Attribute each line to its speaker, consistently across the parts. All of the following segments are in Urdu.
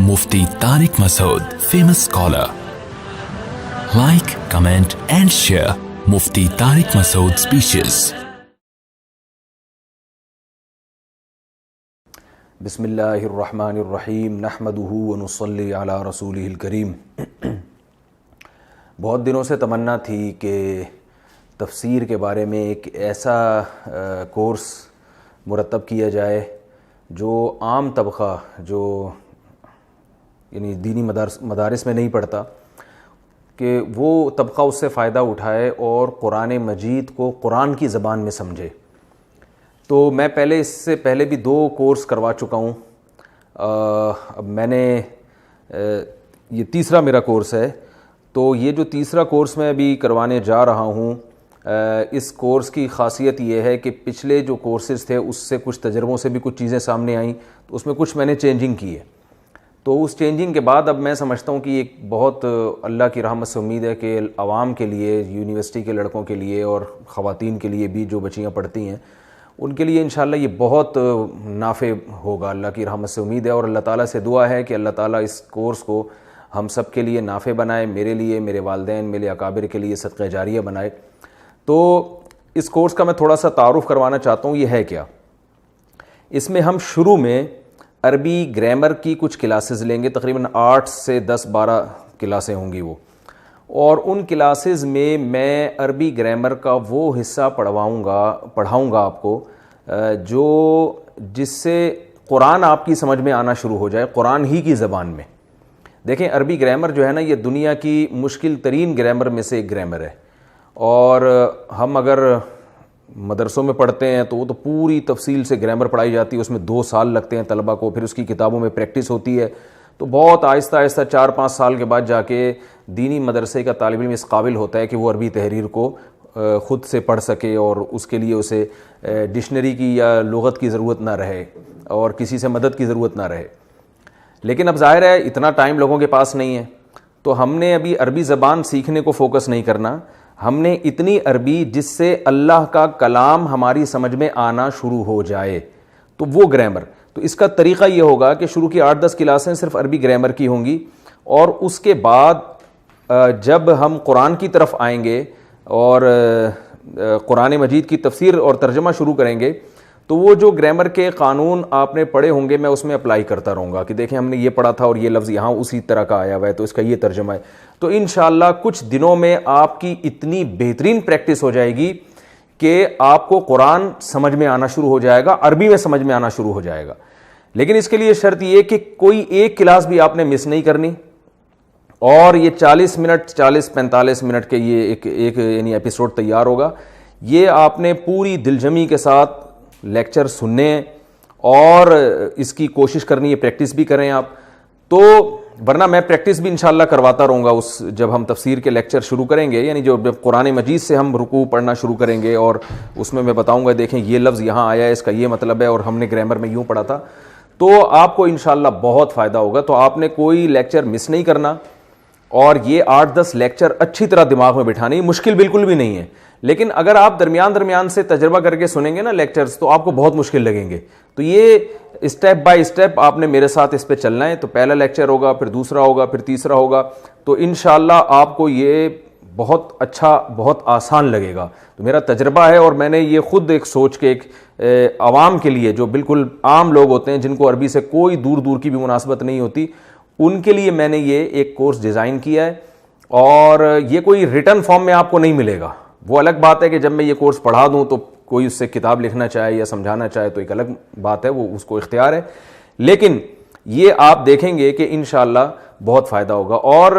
Speaker 1: Mufti Tariq Masood, famous scholar. Like, comment and share Mufti Tariq Masood speeches.
Speaker 2: بسم اللہ الرحمن الرحیم نحمدہ ونصلی علی رسولہ الکریم۔ بہت دنوں سے تمنا تھی کہ تفسیر کے بارے میں ایک ایسا کورس مرتب کیا جائے جو عام طبقہ جو یعنی دینی مدارس میں نہیں پڑھتا، کہ وہ طبقہ اس سے فائدہ اٹھائے اور قرآن مجید کو قرآن کی زبان میں سمجھے۔ تو میں اس سے پہلے بھی 2 کورس کروا چکا ہوں، اب میں نے یہ تیسرا میرا کورس ہے۔ تو یہ جو تیسرا کورس میں ابھی کروانے جا رہا ہوں، اس کورس کی خاصیت یہ ہے کہ پچھلے جو کورسز تھے اس سے کچھ تجربوں سے بھی کچھ چیزیں سامنے آئیں، تو اس میں کچھ میں نے چینجنگ کی ہے۔ تو اس چینجنگ کے بعد اب میں سمجھتا ہوں کہ یہ بہت اللہ کی رحمت سے امید ہے کہ عوام کے لیے، یونیورسٹی کے لڑکوں کے لیے اور خواتین کے لیے بھی جو بچیاں پڑھتی ہیں ان کے لیے انشاءاللہ یہ بہت نافع ہوگا، اللہ کی رحمت سے امید ہے۔ اور اللہ تعالیٰ سے دعا ہے کہ اللہ تعالیٰ اس کورس کو ہم سب کے لیے نافع بنائے، میرے لیے، میرے والدین، میرے اکابر کے لیے صدقہ جاریہ بنائے۔ تو اس کورس کا میں تھوڑا سا تعارف کروانا چاہتا ہوں، یہ ہے کیا۔ اس میں ہم شروع میں عربی گرامر کی کچھ کلاسز لیں گے، تقریباً 8 سے 10-12 کلاسیں ہوں گی وہ، اور ان کلاسز میں عربی گرامر کا وہ حصہ پڑھاؤں گا آپ کو جس سے قرآن آپ کی سمجھ میں آنا شروع ہو جائے، قرآن ہی کی زبان میں۔ دیکھیں عربی گرامر جو ہے نا، یہ دنیا کی مشکل ترین گرامر میں سے ایک گرامر ہے، اور ہم اگر مدرسوں میں پڑھتے ہیں تو وہ تو پوری تفصیل سے گرامر پڑھائی جاتی ہے، اس میں 2 سال لگتے ہیں طلبہ کو، پھر اس کی کتابوں میں پریکٹس ہوتی ہے، تو بہت آہستہ آہستہ 4-5 سال کے بعد جا کے دینی مدرسے کا طالب علم اس قابل ہوتا ہے کہ وہ عربی تحریر کو خود سے پڑھ سکے، اور اس کے لیے اسے ڈکشنری کی یا لغت کی ضرورت نہ رہے اور کسی سے مدد کی ضرورت نہ رہے۔ لیکن اب ظاہر ہے اتنا ٹائم لوگوں کے پاس نہیں ہے، تو ہم نے ابھی عربی زبان سیکھنے کو فوکس نہیں کرنا، ہم نے اتنی عربی جس سے اللہ کا کلام ہماری سمجھ میں آنا شروع ہو جائے، تو وہ گرامر۔ تو اس کا طریقہ یہ ہوگا کہ شروع کی 8-10 کلاسیں صرف عربی گرامر کی ہوں گی، اور اس کے بعد جب ہم قرآن کی طرف آئیں گے اور قرآن مجید کی تفسیر اور ترجمہ شروع کریں گے، تو وہ جو گرامر کے قانون آپ نے پڑھے ہوں گے میں اس میں اپلائی کرتا رہوں گا کہ دیکھیں ہم نے یہ پڑھا تھا اور یہ لفظ یہاں اسی طرح کا آیا ہوا ہے، تو اس کا یہ ترجمہ ہے۔ تو انشاءاللہ کچھ دنوں میں آپ کی اتنی بہترین پریکٹس ہو جائے گی کہ آپ کو قرآن سمجھ میں آنا شروع ہو جائے گا، عربی میں سمجھ میں آنا شروع ہو جائے گا۔ لیکن اس کے لیے شرط یہ کہ کوئی ایک کلاس بھی آپ نے مس نہیں کرنی، اور یہ 40-45 منٹ کے یہ ایک یعنی ایپیسوڈ تیار ہوگا، یہ آپ نے پوری دلجمی کے ساتھ لیکچر سننے ہیں، اور اس کی کوشش کرنی ہے پریکٹس بھی کریں آپ۔ تو ورنہ میں پریکٹس بھی انشاءاللہ کرواتا رہوں گا جب ہم تفسیر کے لیکچر شروع کریں گے، یعنی جب قرآن مجید سے ہم رکوع پڑھنا شروع کریں گے، اور اس میں بتاؤں گا دیکھیں یہ لفظ یہاں آیا ہے، اس کا یہ مطلب ہے، اور ہم نے گرامر میں یوں پڑھا تھا، تو آپ کو انشاءاللہ بہت فائدہ ہوگا۔ تو آپ نے کوئی لیکچر مس نہیں کرنا، اور یہ 8-10 لیکچر اچھی طرح دماغ میں بٹھانے، مشکل بالکل بھی نہیں ہے، لیکن اگر آپ درمیان سے تجربہ کر کے سنیں گے نا لیکچرز، تو آپ کو بہت مشکل لگیں گے۔ تو یہ اسٹیپ بائی اسٹیپ آپ نے میرے ساتھ اس پہ چلنا ہے۔ تو پہلا لیکچر ہوگا، پھر دوسرا ہوگا، پھر تیسرا ہوگا، تو انشاءاللہ آپ کو یہ بہت اچھا، بہت آسان لگے گا۔ تو میرا تجربہ ہے، اور میں نے یہ خود ایک سوچ کے عوام کے لیے جو بالکل عام لوگ ہوتے ہیں جن کو عربی سے کوئی دور کی بھی مناسبت نہیں ہوتی، ان کے لیے میں نے یہ ایک کورس ڈیزائن کیا ہے، اور یہ کوئی ریٹن فارم میں آپ کو نہیں ملے گا۔ وہ الگ بات ہے کہ جب میں یہ کورس پڑھا دوں تو کوئی اس سے کتاب لکھنا چاہے یا سمجھانا چاہے تو ایک الگ بات ہے، وہ اس کو اختیار ہے، لیکن یہ آپ دیکھیں گے کہ انشاءاللہ بہت فائدہ ہوگا۔ اور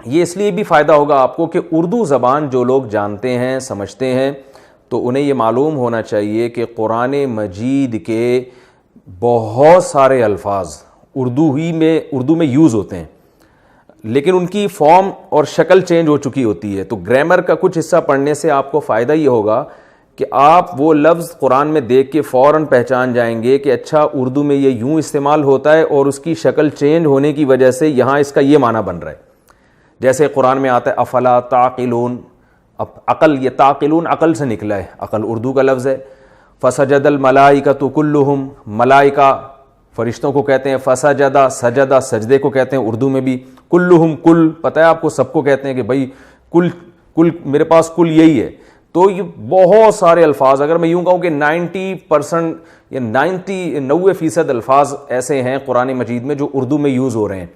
Speaker 2: یہ اس لیے بھی فائدہ ہوگا آپ کو کہ اردو زبان جو لوگ جانتے ہیں، سمجھتے ہیں، تو انہیں یہ معلوم ہونا چاہیے کہ قرآن مجید کے بہت سارے الفاظ اردو میں یوز ہوتے ہیں، لیکن ان کی فارم اور شکل چینج ہو چکی ہوتی ہے۔ تو گرامر کا کچھ حصہ پڑھنے سے آپ کو فائدہ یہ ہوگا کہ آپ وہ لفظ قرآن میں دیکھ کے فوراً پہچان جائیں گے کہ اچھا اردو میں یہ یوں استعمال ہوتا ہے، اور اس کی شکل چینج ہونے کی وجہ سے یہاں اس کا یہ معنی بن رہا ہے۔ جیسے قرآن میں آتا ہے افلا تعقلون، اب عقل، یہ تعقلون عقل سے نکلا ہے، عقل اردو کا لفظ ہے۔ فسجد الملائکۃ کلہم، ملائکہ فرشتوں کو کہتے ہیں فسجدہ، سجدہ سجدے کو کہتے ہیں اردو میں بھی، کلہم کل، پتہ ہے آپ کو سب کو کہتے ہیں کہ بھائی کل میرے پاس کل یہی ہے. تو یہ بہت سارے الفاظ، اگر میں یوں کہوں کہ 90% یا 90% الفاظ ایسے ہیں قرآن مجید میں جو اردو میں یوز ہو رہے ہیں.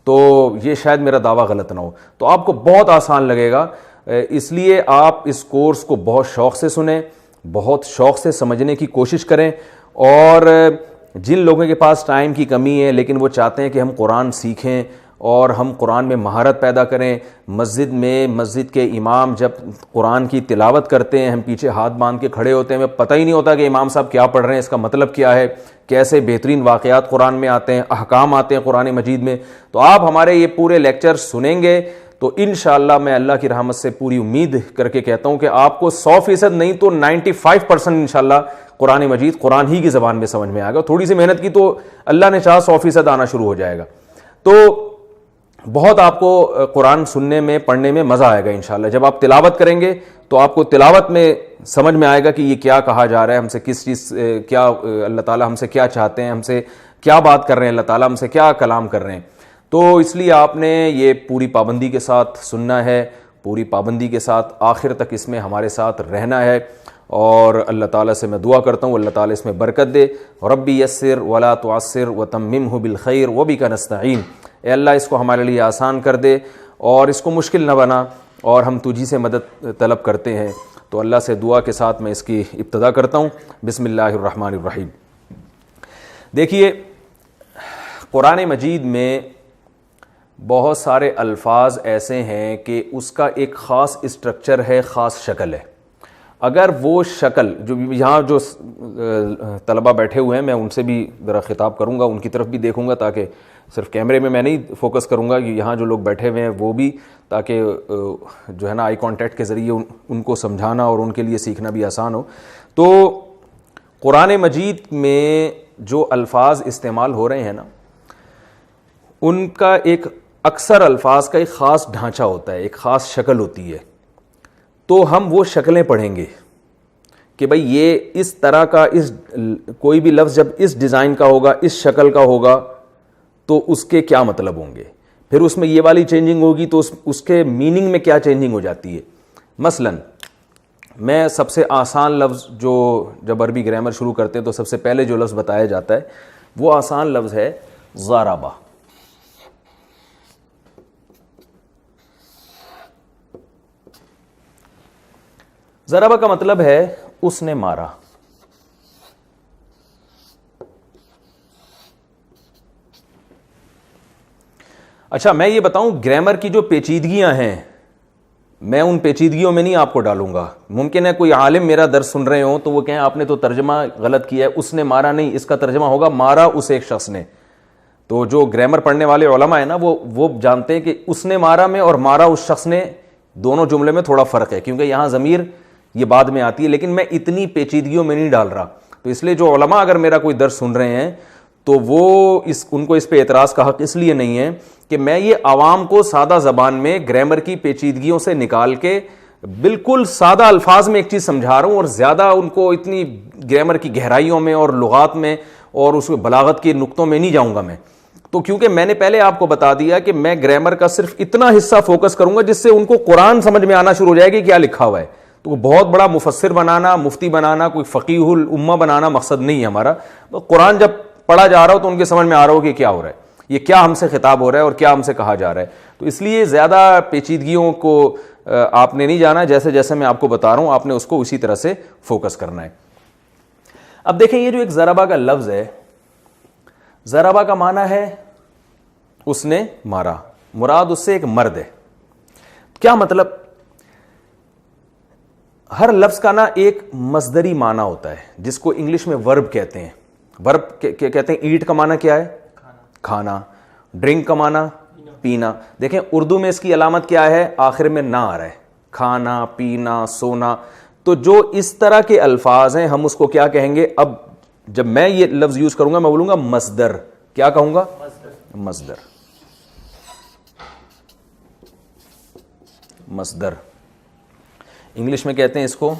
Speaker 2: تو یہ شاید میرا دعویٰ غلط نہ ہو. تو آپ کو بہت آسان لگے گا، اس لیے آپ اس کورس کو بہت شوق سے سنیں، بہت شوق سے سمجھنے کی کوشش کریں. اور جن لوگوں کے پاس ٹائم کی کمی ہے لیکن وہ چاہتے ہیں کہ ہم قرآن سیکھیں اور ہم قرآن میں مہارت پیدا کریں، مسجد کے امام جب قرآن کی تلاوت کرتے ہیں ہم پیچھے ہاتھ باندھ کے کھڑے ہوتے ہیں، ہمیں پتہ ہی نہیں ہوتا کہ امام صاحب کیا پڑھ رہے ہیں، اس کا مطلب کیا ہے، کیسے بہترین واقعات قرآن میں آتے ہیں، احکام آتے ہیں قرآن مجید میں. تو آپ ہمارے یہ پورے لیکچر سنیں گے تو انشاءاللہ میں اللہ کی رحمت سے پوری امید کر کے کہتا ہوں کہ آپ کو 100% نہیں تو 95% انشاءاللہ قرآن مجید قرآن ہی کی زبان میں سمجھ میں آئے گا. تھوڑی سی محنت کی تو اللہ نے چاہا 100% آنا شروع ہو جائے گا. تو بہت آپ کو قرآن سننے میں پڑھنے میں مزہ آئے گا انشاءاللہ. جب آپ تلاوت کریں گے تو آپ کو تلاوت میں سمجھ میں آئے گا کہ یہ کیا کہا جا رہا ہے، ہم سے کس چیز کیا اللہ تعالیٰ ہم سے کیا چاہتے ہیں، ہم سے کیا بات کر رہے ہیں، اللہ تعالیٰ ہم سے کیا کلام کر رہے ہیں. تو اس لیے آپ نے یہ پوری پابندی کے ساتھ سننا ہے، پوری پابندی کے ساتھ آخر تک اس میں ہمارے ساتھ رہنا ہے. اور اللہ تعالیٰ سے میں دعا کرتا ہوں اللہ تعالیٰ اس میں برکت دے. ربی یسر ولا تعسر وتممہ بالخیر وبک نستعین. اے اللہ اس کو ہمارے لیے آسان کر دے اور اس کو مشکل نہ بنا، اور ہم تجھی سے مدد طلب کرتے ہیں. تو اللہ سے دعا کے ساتھ میں اس کی ابتدا کرتا ہوں. بسم اللہ الرحمن الرحیم. دیکھیے قرآن مجید میں بہت سارے الفاظ ایسے ہیں کہ اس کا ایک خاص اسٹرکچر ہے، خاص شکل ہے. اگر وہ شکل جو یہاں جو طلبہ بیٹھے ہوئے ہیں میں ان سے بھی ذرا خطاب کروں گا، ان کی طرف بھی دیکھوں گا تاکہ صرف کیمرے میں نہیں فوکس کروں گا، یہاں جو لوگ بیٹھے ہوئے ہیں وہ بھی، تاکہ جو ہے نا آئی کانٹیکٹ کے ذریعے ان کو سمجھانا اور ان کے لیے سیکھنا بھی آسان ہو. تو قرآن مجید میں جو الفاظ استعمال ہو رہے ہیں نا، ان کا ایک اکثر الفاظ کا ایک خاص ڈھانچہ ہوتا ہے، ایک خاص شکل ہوتی ہے. تو ہم وہ شکلیں پڑھیں گے کہ بھئی یہ اس طرح کا، کوئی بھی لفظ جب اس ڈیزائن کا ہوگا، اس شکل کا ہوگا تو اس کے کیا مطلب ہوں گے، پھر اس میں یہ والی چینجنگ ہوگی تو اس کے میننگ میں کیا چینجنگ ہو جاتی ہے. مثلا میں سب سے آسان لفظ جو جب عربی گرامر شروع کرتے ہیں تو سب سے پہلے جو لفظ بتایا جاتا ہے وہ آسان لفظ ہے ضربہ. ضربہ کا مطلب ہے اس نے مارا. اچھا میں یہ بتاؤں گرامر کی جو پیچیدگیاں ہیں میں ان پیچیدگیوں میں نہیں آپ کو ڈالوں گا. ممکن ہے کوئی عالم میرا درس سن رہے ہوں تو وہ کہیں آپ نے تو ترجمہ غلط کیا ہے، اس نے مارا نہیں، اس کا ترجمہ ہوگا مارا اس ایک شخص نے. تو جو گرامر پڑھنے والے علماء ہیں نا وہ جانتے ہیں کہ اس نے مارا میں اور مارا اس شخص نے، دونوں جملے میں تھوڑا فرق ہے کیونکہ یہاں ضمیر یہ بعد میں آتی ہے. لیکن میں اتنی پیچیدگیوں میں نہیں ڈال رہا. تو اس لیے جو علماء اگر میرا کوئی درس سن رہے ہیں تو وہ ان کو اس پہ اعتراض کا حق اس لیے نہیں ہے کہ میں یہ عوام کو سادہ زبان میں گرامر کی پیچیدگیوں سے نکال کے بالکل سادہ الفاظ میں ایک چیز سمجھا رہا ہوں اور زیادہ ان کو اتنی گرامر کی گہرائیوں میں اور لغات میں اور اس بلاغت کے نقطوں میں نہیں جاؤں گا میں. تو کیونکہ میں نے پہلے آپ کو بتا دیا کہ میں گرامر کا صرف اتنا حصہ فوکس کروں گا جس سے ان کو قرآن سمجھ میں آنا شروع ہو جائے گی کیا لکھا ہوا ہے. تو بہت بڑا مفسر بنانا، مفتی بنانا، کوئی فقیہ الامہ بنانا مقصد نہیں ہے ہمارا. قرآن جب پڑھا جا رہا ہو تو ان کے سمجھ میں آ رہا ہو کہ کیا ہو رہا ہے، یہ کیا ہم سے خطاب ہو رہا ہے اور کیا ہم سے کہا جا رہا ہے. تو اس لیے زیادہ پیچیدگیوں کو آپ نے نہیں جانا، جیسے جیسے میں آپ کو بتا رہا ہوں آپ نے اس کو اسی طرح سے فوکس کرنا ہے. اب دیکھیں یہ جو ایک ضربہ کا لفظ ہے، ضربہ کا معنی ہے اس نے مارا، مراد اس سے ایک مرد ہے. کیا مطلب؟ ہر لفظ کا نا ایک مصدری معنی ہوتا ہے جس کو انگلش میں ورب کہتے ہیں. ورب کہتے ہیں ایٹ کا معنی کیا ہے؟ کھانا. ڈرنک کا معنی پینا. دیکھیں اردو میں اس کی علامت کیا ہے؟ آخر میں نہ آ رہا ہے. کھانا، پینا، سونا. تو جو اس طرح کے الفاظ ہیں ہم اس کو کیا کہیں گے؟ اب جب میں یہ لفظ یوز کروں گا میں بولوں گا مصدر. کیا کہوں گا؟ مصدر. مصدر انگلش میں کہتے ہیں اس کو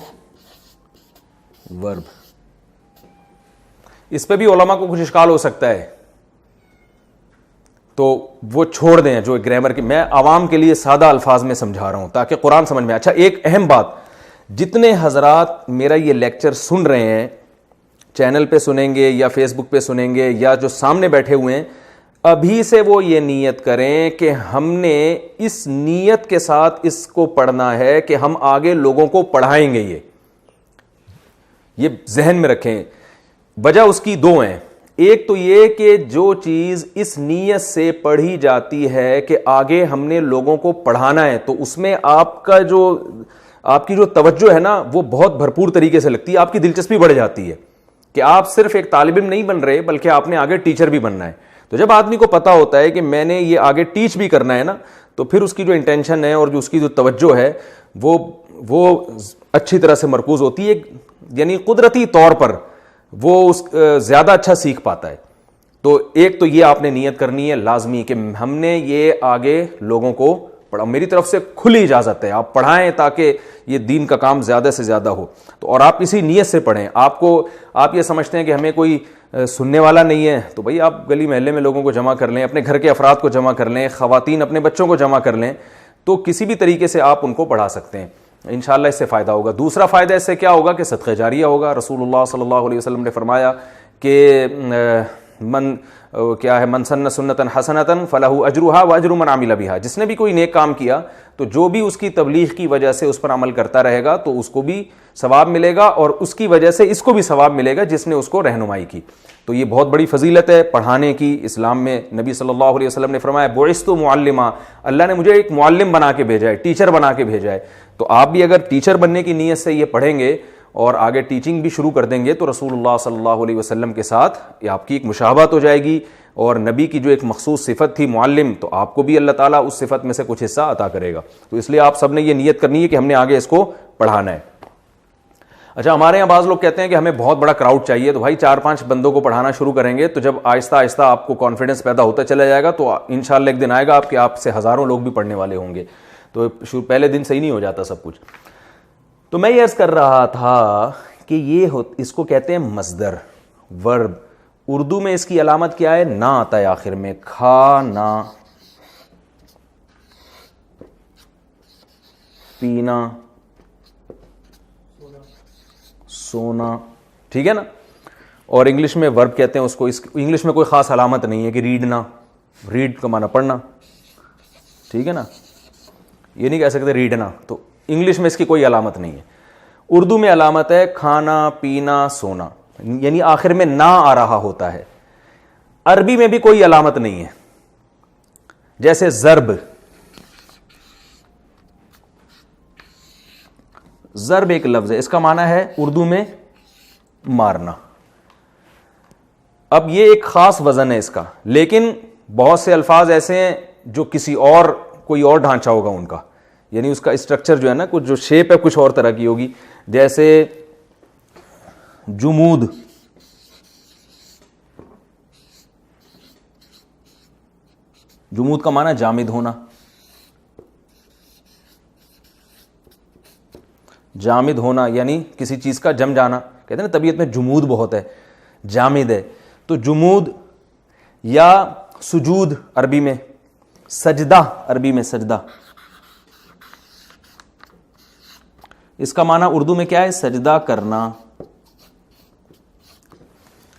Speaker 2: ورب. اس پہ بھی علماء کو کچھ اشکال ہو سکتا ہے, تو وہ چھوڑ دیں. جو گرامر کی میں عوام کے لیے سادہ الفاظ میں سمجھا رہا ہوں تاکہ قرآن سمجھ میں. اچھا, ایک اہم بات, جتنے حضرات میرا یہ لیکچر سن رہے ہیں, چینل پہ سنیں گے یا فیس بک پہ سنیں گے یا جو سامنے بیٹھے ہوئے ہیں, ابھی سے وہ یہ نیت کریں کہ ہم نے اس نیت کے ساتھ اس کو پڑھنا ہے کہ ہم آگے لوگوں کو پڑھائیں گے. یہ ذہن میں رکھیں. وجہ اس کی دو ہیں. ایک تو یہ کہ جو چیز اس نیت سے پڑھی جاتی ہے کہ آگے ہم نے لوگوں کو پڑھانا ہے, تو اس میں آپ کی جو توجہ ہے نا وہ بہت بھرپور طریقے سے لگتی ہے, آپ کی دلچسپی بڑھ جاتی ہے کہ آپ صرف ایک طالب علم نہیں بن رہے بلکہ آپ نے آگے ٹیچر بھی بننا ہے. تو جب آدمی کو پتا ہوتا ہے کہ میں نے یہ آگے ٹیچ بھی کرنا ہے نا, تو پھر اس کی جو انٹینشن ہے اور جو اس کی جو توجہ ہے وہ اچھی طرح سے مرکوز ہوتی ہے, یعنی قدرتی طور پر وہ زیادہ اچھا سیکھ پاتا ہے. تو ایک تو یہ آپ نے نیت کرنی ہے لازمی کہ ہم نے یہ آگے لوگوں کو پڑھا, میری طرف سے کھلی اجازت ہے, آپ پڑھائیں تاکہ یہ دین کا کام زیادہ سے زیادہ ہو. تو اور آپ اسی نیت سے پڑھیں. آپ یہ سمجھتے ہیں کہ ہمیں کوئی سننے والا نہیں ہے, تو بھائی آپ گلی محلے میں لوگوں کو جمع کر لیں, اپنے گھر کے افراد کو جمع کر لیں, خواتین اپنے بچوں کو جمع کر لیں, تو کسی بھی طریقے سے آپ ان کو پڑھا سکتے ہیں. انشاءاللہ اس سے فائدہ ہوگا. دوسرا فائدہ اس سے کیا ہوگا کہ صدقہ جاریہ ہوگا. رسول اللہ صلی اللہ علیہ وسلم نے فرمایا کہ من سن سنتا حسنتا فلہ اجرھا واجر من عمل بھا, جس نے بھی کوئی نیک کام کیا تو جو بھی اس کی تبلیغ کی وجہ سے اس پر عمل کرتا رہے گا تو اس کو بھی ثواب ملے گا, اور اس کی وجہ سے اس کو بھی ثواب ملے گا جس نے اس کو رہنمائی کی. تو یہ بہت بڑی فضیلت ہے پڑھانے کی. اسلام میں نبی صلی اللہ علیہ وسلم نے فرمایا بعثت معلما, اللہ نے مجھے ایک معلم بنا کے بھیجا ہے, ٹیچر بنا کے بھیجا ہے. تو آپ بھی اگر ٹیچر بننے کی نیت سے یہ پڑھیں گے اور آگے ٹیچنگ بھی شروع کر دیں گے تو رسول اللہ صلی اللہ علیہ وسلم کے ساتھ یہ آپ کی ایک مشابہت ہو جائے گی, اور نبی کی جو ایک مخصوص صفت تھی معلم, تو آپ کو بھی اللہ تعالیٰ اس صفت میں سے کچھ حصہ عطا کرے گا. تو اس لیے آپ سب نے یہ نیت کرنی ہے کہ ہم نے آگے اس کو پڑھانا ہے. اچھا, ہمارے یہاں بعض لوگ کہتے ہیں کہ ہمیں بہت بڑا کراؤڈ چاہیے, تو بھائی 4-5 بندوں کو پڑھانا شروع کریں گے تو جب آہستہ آہستہ آپ کو کانفیڈنس پیدا ہوتا چلا جائے گا تو انشاءاللہ ایک دن آئے گا کہ آپ سے ہزاروں لوگ بھی پڑھنے والے ہوں گے. تو پہلے دن صحیح نہیں ہو جاتا سب کچھ. تو میں یہ عرض کر رہا تھا کہ اس کو کہتے ہیں مصدر, ورب. اردو میں اس کی علامت کیا ہے؟ نہ آتا ہے آخر میں, کھانا, پینا, سونا, ٹھیک ہے نا. اور انگلش میں ورب کہتے ہیں اس کو. انگلش میں کوئی خاص علامت نہیں ہے کہ ریڈنا, ریڈ کا معنی پڑھنا, ٹھیک ہے نا, یہ نہیں کہہ سکتے ریڈنا. تو انگلش میں اس کی کوئی علامت نہیں ہے. اردو میں علامت ہے کھانا, پینا, سونا, یعنی آخر میں نہ آ رہا ہوتا ہے. عربی میں بھی کوئی علامت نہیں ہے. جیسے ضرب, ضرب ایک لفظ ہے, اس کا معنی ہے اردو میں مارنا. اب یہ ایک خاص وزن ہے اس کا, لیکن بہت سے الفاظ ایسے ہیں جو کوئی اور ڈھانچہ ہوگا ان کا, یعنی اس کا اسٹرکچر جو ہے نا, کچھ جو شیپ ہے کچھ اور طرح کی ہوگی. جیسے جمود, جمود کا معنی جامد ہونا. جامد ہونا یعنی کسی چیز کا جم جانا. کہتے ہیں نا طبیعت میں جمود بہت ہے, جامد ہے. تو جمود, یا سجود عربی میں, سجدہ عربی میں سجدہ, اس کا معنی اردو میں کیا ہے؟ سجدہ کرنا.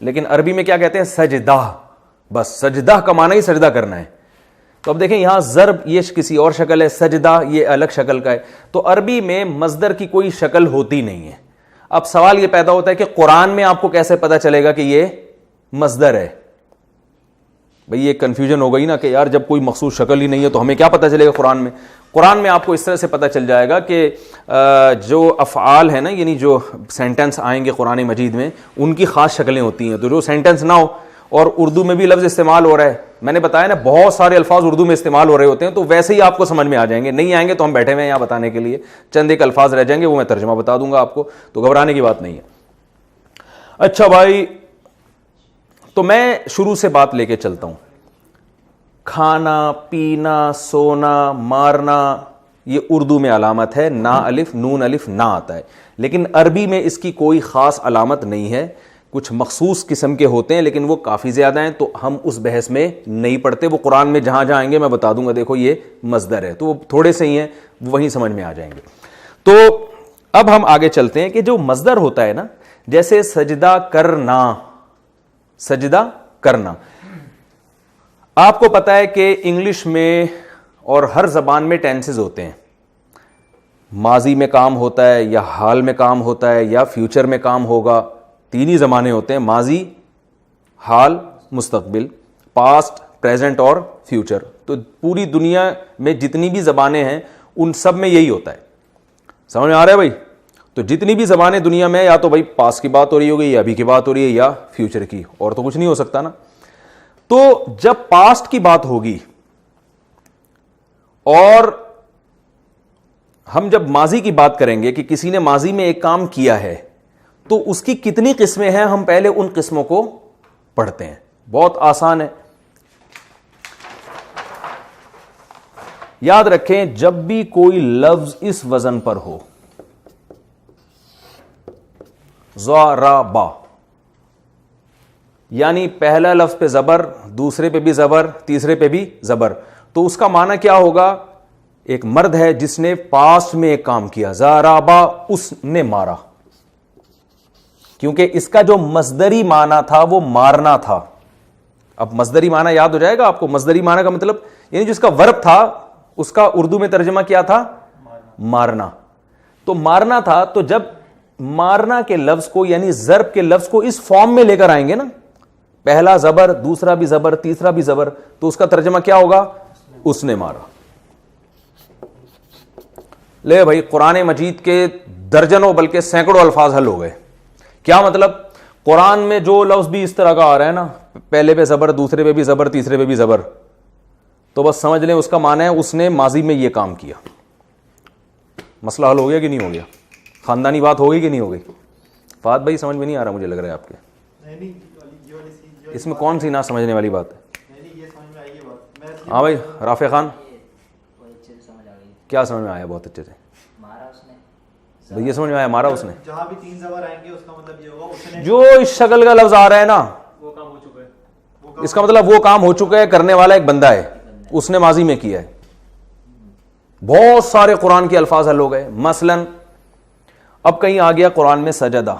Speaker 2: لیکن عربی میں کیا کہتے ہیں؟ سجدہ. بس سجدہ کا معنی ہی سجدہ کرنا ہے. تو اب دیکھیں یہاں ضرب یہ کسی اور شکل ہے, سجدہ یہ الگ شکل کا ہے. تو عربی میں مصدر کی کوئی شکل ہوتی نہیں ہے. اب سوال یہ پیدا ہوتا ہے کہ قرآن میں آپ کو کیسے پتا چلے گا کہ یہ مصدر ہے؟ بھئی یہ کنفیوژن ہو گئی نا کہ یار جب کوئی مخصوص شکل ہی نہیں ہے تو ہمیں کیا پتا چلے گا قرآن میں؟ قرآن میں آپ کو اس طرح سے پتا چل جائے گا کہ جو افعال ہیں نا, یعنی جو سینٹنس آئیں گے قرآن مجید میں, ان کی خاص شکلیں ہوتی ہیں. تو جو سینٹنس نہ ہو اور اردو میں بھی لفظ استعمال ہو رہا ہے, میں نے بتایا نا بہت سارے الفاظ اردو میں استعمال ہو رہے ہوتے ہیں, تو ویسے ہی آپ کو سمجھ میں آ جائیں گے. نہیں آئیں گے تو ہم بیٹھے ہوئے ہیں یہاں بتانے کے لیے, چند ایک الفاظ رہ جائیں گے وہ میں ترجمہ بتا دوں گا آپ کو, تو گھبرانے کی بات نہیں ہے. اچھا بھائی, تو میں شروع سے بات لے کے چلتا ہوں. کھانا, پینا, سونا, مارنا, یہ اردو میں علامت ہے نا الف, نون الف نہ آتا ہے. لیکن عربی میں اس کی کوئی خاص علامت نہیں ہے. کچھ مخصوص قسم کے ہوتے ہیں لیکن وہ کافی زیادہ ہیں, تو ہم اس بحث میں نہیں پڑھتے. وہ قرآن میں جہاں جہاں آئیں گے میں بتا دوں گا, دیکھو یہ مصدر ہے, تو وہ تھوڑے سے ہی ہیں, وہیں سمجھ میں آ جائیں گے. تو اب ہم آگے چلتے ہیں کہ جو مصدر ہوتا ہے نا, جیسے سجدہ کرنا, سجدہ کرنا, آپ کو پتا ہے کہ انگلش میں اور ہر زبان میں ٹینسز ہوتے ہیں. ماضی میں کام ہوتا ہے, یا حال میں کام ہوتا ہے, یا فیوچر میں کام ہوگا. تین ہی زمانے ہوتے ہیں, ماضی, حال, مستقبل, پاسٹ, پریزنٹ اور فیوچر. تو پوری دنیا میں جتنی بھی زبانیں ہیں ان سب میں یہی ہوتا ہے. سمجھ میں آ رہا ہے بھائی؟ تو جتنی بھی زبانیں دنیا میں, یا تو بھائی پاسٹ کی بات ہو رہی ہوگی, یا ابھی کی بات ہو رہی ہے, یا فیوچر کی, اور تو کچھ نہیں ہو سکتا نا. تو جب پاسٹ کی بات ہوگی اور ہم جب ماضی کی بات کریں گے کہ کسی نے ماضی میں ایک کام کیا ہے, تو اس کی کتنی قسمیں ہیں, ہم پہلے ان قسموں کو پڑھتے ہیں. بہت آسان ہے, یاد رکھیں جب بھی کوئی لفظ اس وزن پر ہو, ضربا, یعنی پہلا لفظ پہ زبر, دوسرے پہ بھی زبر, تیسرے پہ بھی زبر, تو اس کا معنی کیا ہوگا؟ ایک مرد ہے جس نے پاسٹ میں ایک کام کیا, ضربا, اس نے مارا, کیونکہ اس کا جو مصدری معنی تھا وہ مارنا تھا. اب مصدری معنی یاد ہو جائے گا آپ کو. مصدری معنی کا مطلب یعنی جس کا ورب تھا اس کا اردو میں ترجمہ کیا تھا؟ مارنا. تو مارنا تھا, تو جب مارنا کے لفظ کو یعنی ضرب کے لفظ کو اس فارم میں لے کر آئیں گے نا, پہلا زبر, دوسرا بھی زبر, تیسرا بھی زبر, تو اس کا ترجمہ کیا ہوگا؟ اس نے مارا. لے بھائی, قرآن مجید کے درجنوں بلکہ سینکڑوں الفاظ حل ہو گئے. کیا مطلب؟ قرآن میں جو لفظ بھی اس طرح کا آ رہا ہے نا, پہلے پہ زبر, دوسرے پہ بھی زبر, تیسرے پہ بھی زبر, تو بس سمجھ لیں اس کا معنی ہے اس نے ماضی میں یہ کام کیا. مسئلہ حل ہو گیا کہ نہیں ہو گیا؟ خاندانی بات ہو گئی کہ نہیں ہو گئی؟ فہد بھائی سمجھ میں نہیں آ رہا, مجھے لگ رہا ہے آپ کے اس میں کون سی نہ سمجھنے والی بات ہے؟ ہاں بھائی رافع خان, کیا سمجھ میں آیا؟ بہت اچھے سے یہ سمجھ میں آیا, مارا اس نے.
Speaker 3: جہاں بھی تین زبر آئیں گے اس کا مطلب یہ ہوگا اس نے
Speaker 2: جو اس شکل کا لفظ آ رہا ہے نا,
Speaker 3: وہ کام ہو چکا ہے,
Speaker 2: اس کا مطلب وہ کام ہو چکا ہے, کرنے والا ایک بندہ ہے, اس نے ماضی میں کیا ہے. بہت سارے قرآن کے الفاظ حل ہو گئے. مثلا اب کہیں آ گیا قرآن میں سجدہ,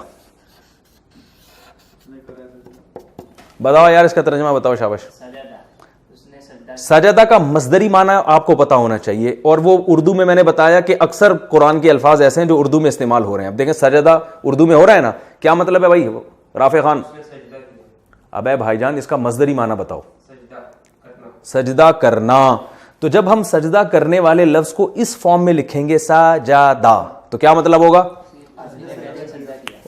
Speaker 2: بتاؤ یار اس کا ترجمہ بتاؤ, شاباش. سجدہ کا مصدری معنی آپ کو پتا ہونا چاہیے, اور وہ اردو میں نے بتایا کہ اکثر قرآن کے الفاظ ایسے ہیں جو اردو میں استعمال ہو رہے ہیں. اب دیکھیں سجدہ اردو میں ہو رہا ہے نا, کیا مطلب ہے بھائی رافع خان؟ ابے بھائی جان اس کا مصدری معنی بتاؤ. سجدہ کرنا. تو جب ہم سجدہ کرنے والے لفظ کو اس فارم میں لکھیں گے سجدہ, تو کیا مطلب ہوگا؟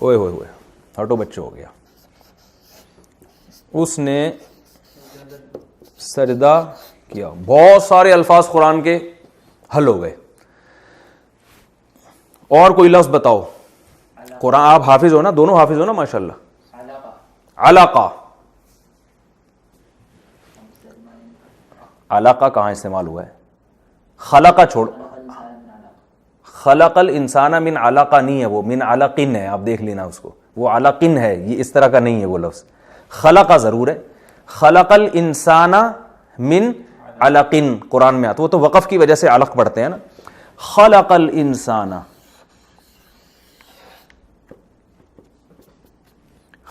Speaker 2: اوئے ہوئے ہوئے, ہٹو بچوں, ہو گیا اس نے سجدہ کیا. بہت سارے الفاظ قرآن کے حل ہو گئے. اور کوئی لفظ بتاؤ. قرآن آپ حافظ ہو نا, دونوں حافظ ہو نا ماشاءاللہ. علاقہ, علاقہ کہاں استعمال ہوا ہے؟ خلقہ چھوڑ, خلق الانسان من علاقہ نہیں ہے, وہ من علقن ہے, آپ دیکھ لینا اس کو, وہ علقن ہے, یہ اس طرح کا نہیں ہے وہ لفظ. خلقہ ضرور ہے, خلق الانسان من علقن قرآن میں آتا, وہ تو وقف کی وجہ سے علق پڑھتے ہیں نا. خلق الانسان,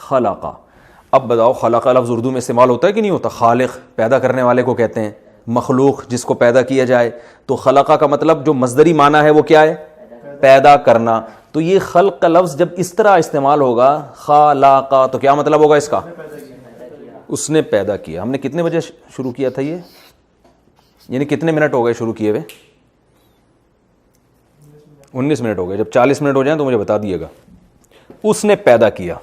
Speaker 2: خلقہ. اب بتاؤ خلقہ لفظ اردو میں استعمال ہوتا ہے کہ نہیں ہوتا؟ خالق پیدا کرنے والے کو کہتے ہیں, مخلوق جس کو پیدا کیا جائے. تو خلقہ کا مطلب جو مصدری معنی ہے وہ کیا ہے؟ پیدا کرنا. تو یہ خلق کا لفظ جب اس طرح استعمال ہوگا خلقہ, تو کیا مطلب ہوگا اس کا؟ اس نے پیدا کیا. ہم نے کتنے بجے شروع کیا تھا یہ, یعنی کتنے منٹ ہو گئے شروع کیے ہوئے؟ 19 منٹ ہو گئے. جب 40 منٹ ہو جائیں تو مجھے بتا دیے گا. اس نے پیدا کیا,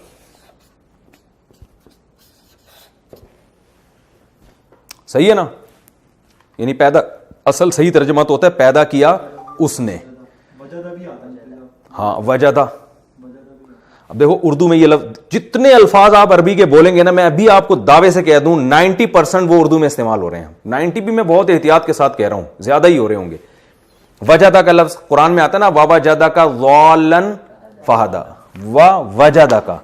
Speaker 2: صحیح ہے نا؟ یعنی پیدا, اصل صحیح ترجمہ تو ہوتا ہے پیدا کیا اس نے. ہاں وجدہ. اب دیکھو اردو میں یہ لفظ, جتنے الفاظ آپ عربی کے بولیں گے نا, میں ابھی آپ کو دعوے سے کہہ دوں 90% وہ اردو میں استعمال ہو رہے ہیں. 90 بھی میں بہت احتیاط کے ساتھ کہہ رہا ہوں, زیادہ ہی ہو رہے ہوں گے. وجدہ کا لفظ قرآن میں آتا ہے نا, ووجدہ کا ضالن فہدا, وجدہ کا.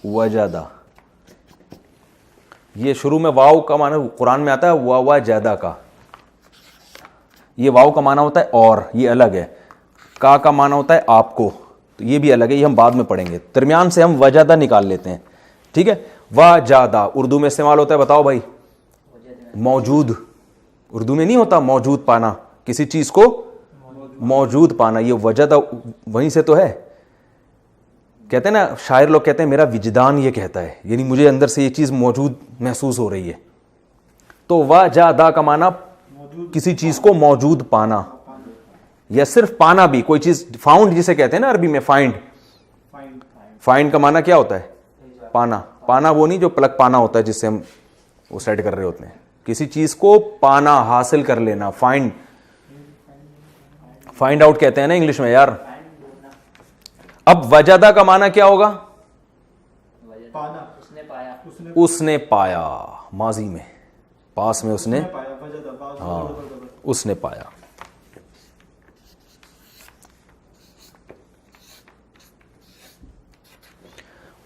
Speaker 2: وجدہ. یہ شروع میں واو کا معنی قرآن میں آتا ہے وجدہ کا. یہ واو کا معنی ہوتا ہے اور, یہ الگ ہے. کا معنی ہوتا ہے آپ کو, تو یہ بھی الگ ہے, یہ ہم بعد میں پڑھیں گے. درمیان سے ہم وجدہ نکال لیتے ہیں. ٹھیک ہے. وجدہ اردو میں استعمال ہوتا ہے, بتاؤ بھائی. موجود. اردو میں نہیں ہوتا موجود پانا, کسی چیز کو موجود پانا. یہ وجدہ وہیں سے تو ہے. کہتے ہیں نا شاعر لوگ کہتے ہیں میرا وجدان یہ کہتا ہے, یعنی مجھے اندر سے یہ چیز موجود محسوس ہو رہی ہے. تو وجدہ کا معنی کسی چیز کو موجود پانا, یا صرف پانا بھی, کوئی چیز فاؤنڈ جسے کہتے ہیں نا عربی میں فائنڈ. فائنڈ کا معنی کیا ہوتا ہے؟ پانا. پانا وہ نہیں جو پلک پانا ہوتا ہے جس سے ہم وہ سیٹ کر رہے ہوتے ہیں. کسی چیز کو پانا, حاصل کر لینا, فائنڈ. فائنڈ آؤٹ کہتے ہیں نا انگلش میں یار. اب وجدہ کا معنی کیا ہوگا؟ اس نے پایا, ماضی میں, پاس میں اس نے, ہاں اس نے پایا.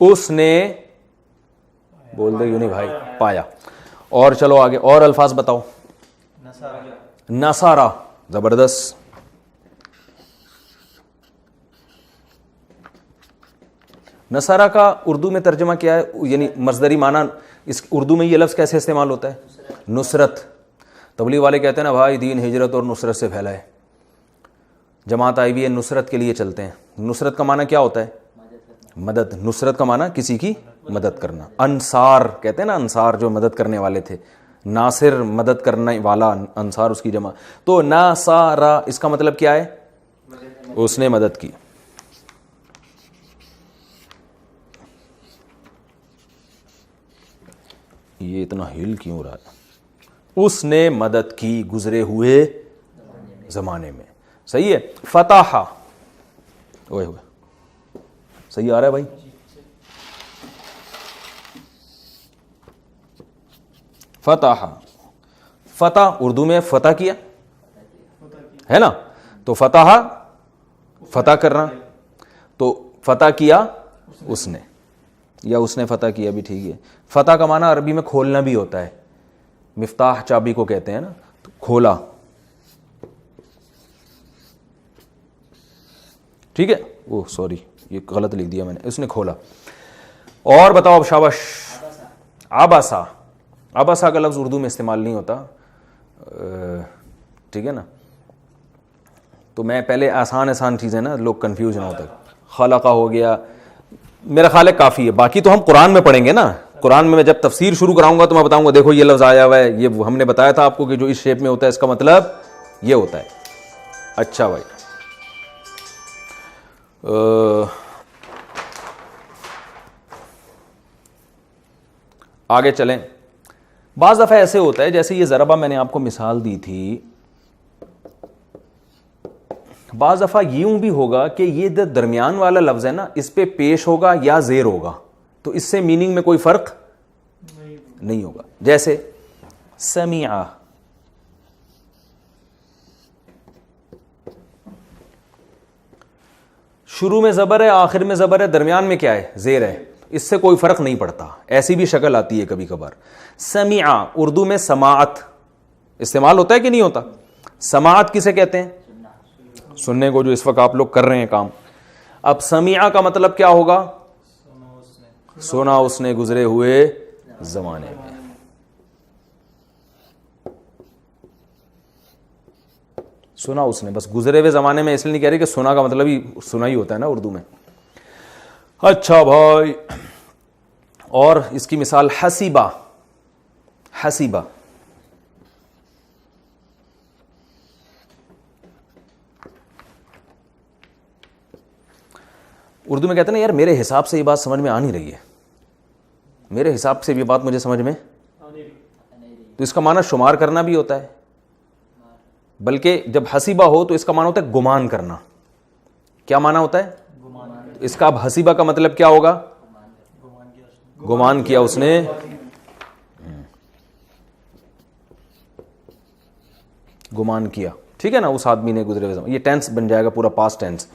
Speaker 2: اس نے, بول دے یوں نہیں بھائی, پایا. اور چلو آگے اور الفاظ بتاؤ. نصارہ, زبردست. نصارہ کا اردو میں ترجمہ کیا ہے, یعنی مصدری معنی اس اردو میں یہ لفظ کیسے استعمال ہوتا ہے؟ نصرت. تبلیغ والے کہتے ہیں نا بھائی دین ہجرت اور نصرت سے پھیلا ہے, جماعت آئی ہوئی ہے نصرت کے لیے چلتے ہیں. نصرت کا معنی کیا ہوتا ہے؟ مدد. نصرت کا معنی کسی کی مدد کرنا. انصار کہتے ہیں نا, انصار جو مدد کرنے والے تھے, ناصر مدد کرنے والا, انصار اس کی جمع. تو ناصارہ اس کا مطلب کیا ہے؟ اس نے مدد کی. یہ اتنا ہل کیوں رہا ہے؟ اس نے مدد کی گزرے ہوئے زمانے میں. صحیح ہے. فتح, اوئے ہوئے صحیح آ رہا ہے بھائی. فتح, فتح اردو میں فتح کیا ہے نا, تو فتح فتح کرنا, تو فتح کیا اس نے, یا اس نے فتح کیا بھی ٹھیک ہے. فتح کا معنی عربی میں کھولنا بھی ہوتا ہے. مفتاح چابی کو کہتے ہیں نا, تو کھولا. ٹھیک ہے. اوہ سوری, یہ غلط لکھ دیا میں نے, اس نے کھولا. اور بتاؤ اب, شاباش. عبسا, عبسا کا لفظ اردو میں استعمال نہیں ہوتا, ٹھیک ہے نا. تو میں پہلے آسان چیزیں نا, لوگ کنفیوژ نہ ہوتا. خلقہ ہو گیا, میرا خیال ہے کافی ہے. باقی تو ہم قرآن میں پڑھیں گے نا. قرآن میں جب تفسیر شروع کراؤں گا تو میں بتاؤں گا دیکھو یہ لفظ آیا ہوا ہے, یہ ہم نے بتایا تھا آپ کو کہ جو اس شیپ میں ہوتا ہے اس کا مطلب یہ ہوتا ہے. اچھا بھائی, آگے چلیں. بعض دفعہ ایسے ہوتا ہے جیسے یہ ضربہ میں نے آپ کو مثال دی تھی, بعض دفعہ یوں بھی ہوگا کہ یہ درمیان والا لفظ ہے نا, اس پہ پیش ہوگا یا زیر ہوگا, تو اس سے میننگ میں کوئی فرق نہیں ہوگا. جیسے سمیع, شروع میں زبر ہے, آخر میں زبر ہے, درمیان میں کیا ہے؟ زیر ہے. اس سے کوئی فرق نہیں پڑتا. ایسی بھی شکل آتی ہے کبھی کبھار. سمیع اردو میں سماعت استعمال ہوتا ہے کہ نہیں ہوتا؟ سماعت کسے کہتے ہیں؟ سننے کو, جو اس وقت آپ لوگ کر رہے ہیں کام. اب سمیع کا مطلب کیا ہوگا؟ سنا اس نے گزرے ہوئے زمانے میں. سنا اس نے, بس گزرے ہوئے زمانے میں اس لیے نہیں کہہ رہے کہ سنا کا مطلب ہی سنا ہی ہوتا ہے نا اردو میں. اچھا بھائی, اور اس کی مثال حسیبہ. حسیبہ اردو میں کہتے ہیں نا یار میرے حساب سے یہ بات سمجھ میں آ نہیں رہی ہے, میرے حساب سے یہ بات مجھے سمجھ میں, تو اس کا معنی شمار کرنا بھی ہوتا ہے. بلکہ جب حسیبہ ہو تو اس کا معنی ہوتا ہے گمان کرنا. کیا معنی ہوتا ہے؟ اس کا اب حسیبہ کا مطلب کیا ہوگا؟ گمان کیا اس نے. گمان کیا, ٹھیک ہے نا, اس آدمی نے گزرے ہوئے. یہ ٹینس بن جائے گا پورا, پاسٹ ٹینس.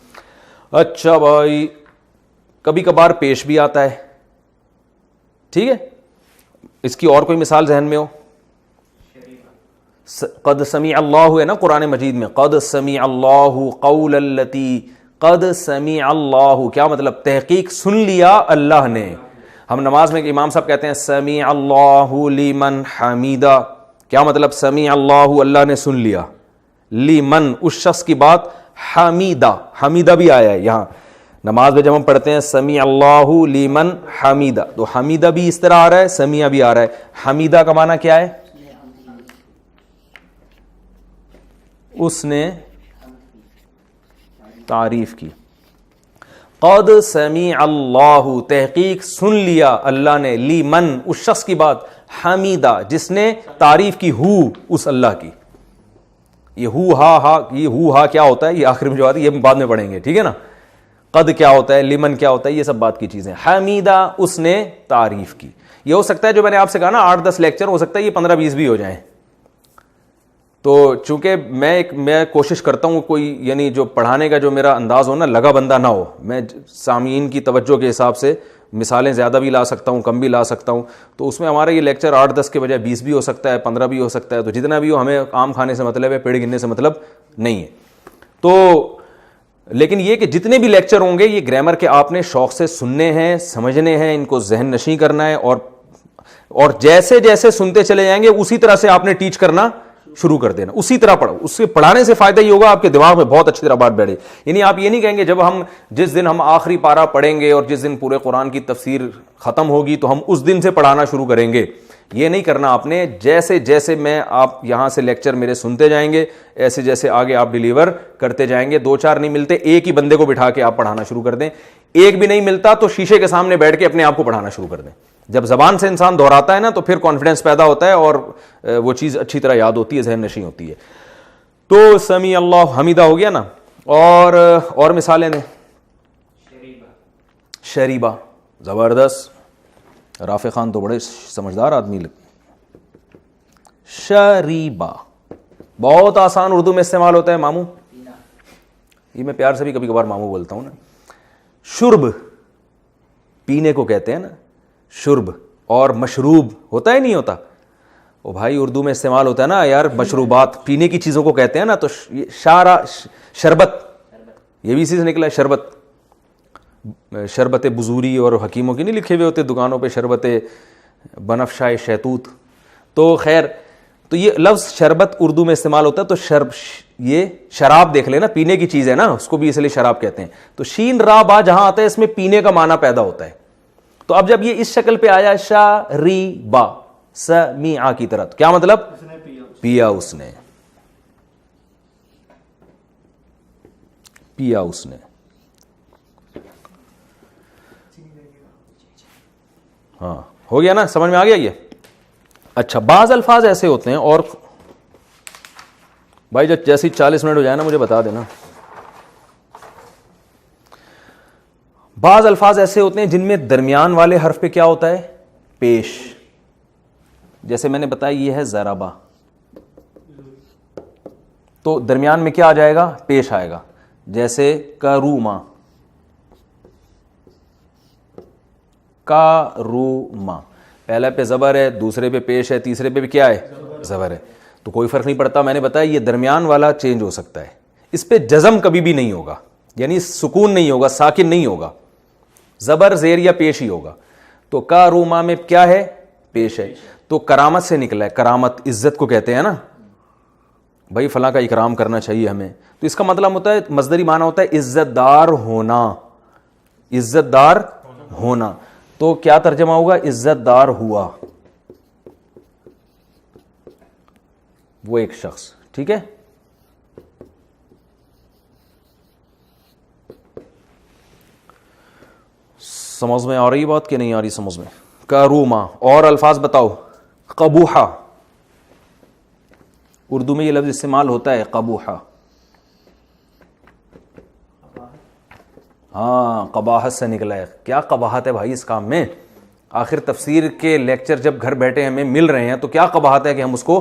Speaker 2: اچھا بھائی, کبھی کبھار پیش بھی آتا ہے, ٹھیک ہے, اس کی اور کوئی مثال ذہن میں ہو؟ قد سمیع اللہ ہے نا قرآن مجید میں, قد سمیع اللہ قول التی, قد سمیع اللہ کیا مطلب؟ تحقیق سن لیا اللہ نے. ہم نماز میں امام صاحب کہتے ہیں سمیع اللہ لمن حمیدہ, کیا مطلب؟ سمیع اللہ, اللہ نے سن لیا, لمن اس شخص کی بات, حمیدہ, حمیدہ بھی آیا ہے یہاں نماز میں جب ہم پڑھتے ہیں سمیع اللہ لمن حمیدہ, تو حمیدہ بھی اس طرح آ رہا ہے, سمیع بھی آ رہا ہے. حمیدہ کا معنی کیا ہے؟ اس نے تعریف کی. قد سمیع اللہ تحقیق سن لیا اللہ نے, لمن اس شخص کی بات, حمیدہ جس نے تعریف کی, ہو اس اللہ کی. یہ ہو ہا کیا ہوتا ہے, یہ آخر میں جو آتی ہے یہ بعد میں پڑھیں گے, ٹھیک ہے نا. قد کیا ہوتا ہے, لمن کیا ہوتا ہے, یہ سب بات کی چیزیں. حمیدہ اس نے تعریف کی. یہ ہو سکتا ہے جو میں نے آپ سے کہا نا 8-10 لیکچر, ہو سکتا ہے یہ 15-20 بھی ہو جائیں. تو چونکہ میں کوشش کرتا ہوں کوئی یعنی جو پڑھانے کا جو میرا انداز ہو نا لگا بندہ نہ ہو, میں سامعین کی توجہ کے حساب سے مثالیں زیادہ بھی لا سکتا ہوں, کم بھی لا سکتا ہوں. تو اس میں ہمارا یہ لیکچر 8-10 کے بجائے 20 بھی ہو سکتا ہے, 15 بھی ہو سکتا ہے. تو جتنا بھی ہو, ہمیں آم کھانے سے مطلب ہے, پیڑ گننے سے مطلب نہیں ہے. تو لیکن یہ کہ جتنے بھی لیکچر ہوں گے یہ گرامر کے آپ نے شوق سے سننے ہیں, سمجھنے ہیں, ان کو ذہن نشیں کرنا ہے, اور جیسے جیسے سنتے چلے جائیں گے اسی طرح سے آپ نے ٹیچ کرنا شروع کر دینا, اسی طرح پڑھو. اس سے پڑھانے سے فائدہ یہ ہوگا آپ کے دماغ میں بہت اچھی طرح بات بیٹھے. یعنی آپ یہ نہیں کہیں گے جس دن ہم آخری پارہ پڑھیں گے اور جس دن پورے قرآن کی تفسیر ختم ہوگی تو ہم اس دن سے پڑھانا شروع کریں گے. یہ نہیں کرنا آپ نے. جیسے جیسے میں آپ یہاں سے لیکچر میرے سنتے جائیں گے, ایسے جیسے آگے آپ ڈیلیور کرتے جائیں گے. 2-4 نہیں ملتے, ایک ہی بندے کو بٹھا کے آپ پڑھانا شروع کر دیں. ایک بھی نہیں ملتا تو شیشے کے سامنے بیٹھ کے اپنے آپ کو پڑھانا شروع کر دیں. جب زبان سے انسان دہراتا ہے نا تو پھر کانفیڈنس پیدا ہوتا ہے اور وہ چیز اچھی طرح یاد ہوتی ہے, ذہن نشیں ہوتی ہے. تو سمیع اللہ حمیدہ ہو گیا نا. اور مثالیں دیں. شریبہ, زبردست. رافع خان تو بڑے سمجھدار آدمی لگتے. شریبہ بہت آسان اردو میں استعمال ہوتا ہے. ماموں, یہ میں پیار سے بھی کبھی کبھار ماموں بولتا ہوں نا. شرب پینے کو کہتے ہیں نا, شرب. اور مشروب ہوتا ہے نہیں ہوتا, وہ بھائی اردو میں استعمال ہوتا ہے نا یار. مشروبات پینے کی چیزوں کو کہتے ہیں نا. تو شربت, یہ بھی اسی سے نکلا ہے. شربت بزوری, اور حکیموں کی نہیں لکھے ہوئے ہوتے دکانوں پہ شربت بنفشائے شیتوت. تو خیر, تو یہ لفظ شربت اردو میں استعمال ہوتا ہے. تو یہ شراب دیکھ لینا, پینے کی چیز ہے نا, اس کو بھی اس لیے شراب کہتے ہیں. تو شین را با جہاں آتا ہے اس میں پینے کا معنی پیدا ہوتا ہے. تو اب جب یہ اس شکل پہ آیا شریبا سمیع کی طرح, تو کیا مطلب؟ پیا اس نے, پیا اس نے. ہاں ہو گیا نا, سمجھ میں آ گیا یہ. اچھا, بعض الفاظ ایسے ہوتے ہیں, اور بھائی جب جیسی 40 منٹ ہو جائے نا مجھے بتا دینا. بعض الفاظ ایسے ہوتے ہیں جن میں درمیان والے حرف پہ کیا ہوتا ہے؟ پیش. جیسے میں نے بتایا یہ ہے ضربہ, تو درمیان میں کیا آ جائے گا؟ پیش آئے گا. جیسے کروما, کاروما, پہلے پہ زبر ہے, دوسرے پہ پیش ہے, تیسرے پہ بھی کیا ہے؟ زبر ہے. تو کوئی فرق نہیں پڑتا. میں نے بتایا یہ درمیان والا چینج ہو سکتا ہے. اس پہ جزم کبھی بھی نہیں ہوگا, یعنی سکون نہیں ہوگا, ساکن نہیں ہوگا, زبر زیر یا پیش ہی ہوگا. تو کاروما میں کیا ہے؟ پیش ہے. تو کرامت سے نکلا ہے. کرامت عزت کو کہتے ہیں نا, بھائی فلاں کا اکرام کرنا چاہیے ہمیں. تو اس کا مطلب ہوتا ہے, مصدری معنی ہوتا ہے عزت دار ہونا, عزت دار ہونا. تو کیا ترجمہ ہوگا؟ عزت دار ہوا وہ ایک شخص. ٹھیک ہے, سمجھ میں آ رہی بات کہ نہیں آ رہی سمجھ میں؟ کروما. اور الفاظ بتاؤ. قبوحہ, اردو میں یہ لفظ استعمال ہوتا ہے قبوحہ. ہاں, قباحت سے نکلا ہے. کیا قباحت ہے بھائی اس کام میں؟ آخر تفسیر کے لیکچر جب گھر بیٹھے ہمیں مل رہے ہیں تو کیا قباحت ہے کہ ہم اس کو